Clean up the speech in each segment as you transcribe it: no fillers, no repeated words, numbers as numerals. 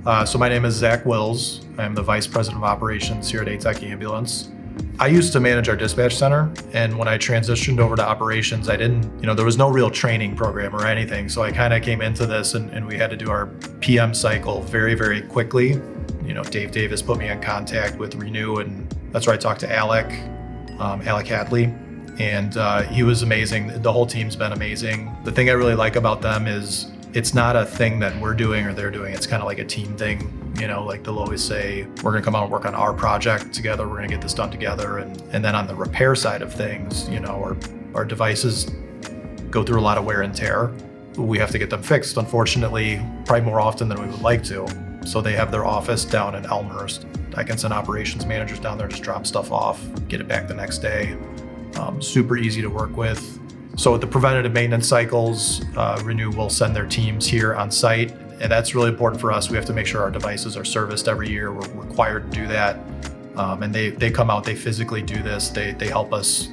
So my name is Zach Wills. I'm the Vice President of Operations here at A-TEC Ambulance. I used to manage our dispatch center, and when I transitioned over to operations, there was no real training program or anything. So I kind of came into this and we had to do our PM cycle very, very quickly. Dave Davis put me in contact with Renew, and that's where I talked to Alec Hadley. And he was amazing. The whole team's been amazing. The thing I really like about them is it's not a thing that we're doing or they're doing. It's kind of like a team thing. Like they'll always say, we're gonna come out and work on our project together. We're gonna get this done together. And then on the repair side of things, our devices go through a lot of wear and tear. We have to get them fixed, unfortunately, probably more often than we would like to. So they have their office down in Elmhurst. I can send operations managers down there, just drop stuff off, get it back the next day. Super easy to work with. So with the preventative maintenance cycles, Renew will send their teams here on site, and that's really important for us. We have to make sure our devices are serviced every year. We're required to do that. And they come out, they physically do this. They help us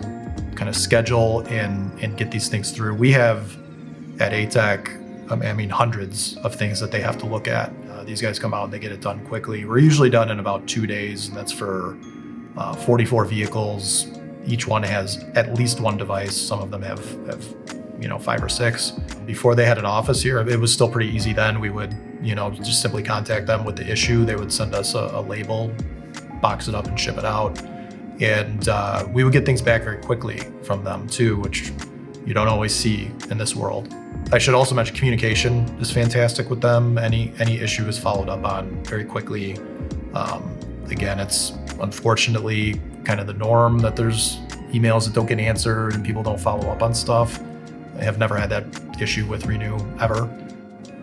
kind of schedule and get these things through. We have at A-TEC, hundreds of things that they have to look at. These guys come out and they get it done quickly. We're usually done in about 2 days, and that's for 44 vehicles. Each one has at least one device. Some of them have 5 or 6. Before they had an office here, it was still pretty easy then. We would, just simply contact them with the issue. They would send us a label, box it up and ship it out. And we would get things back very quickly from them too, which you don't always see in this world. I should also mention communication is fantastic with them. Any issue is followed up on very quickly. Again, it's unfortunately kind of the norm that there's emails that don't get answered and people don't follow up on stuff. I have never had that issue with Renew ever.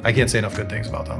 I can't say enough good things about them.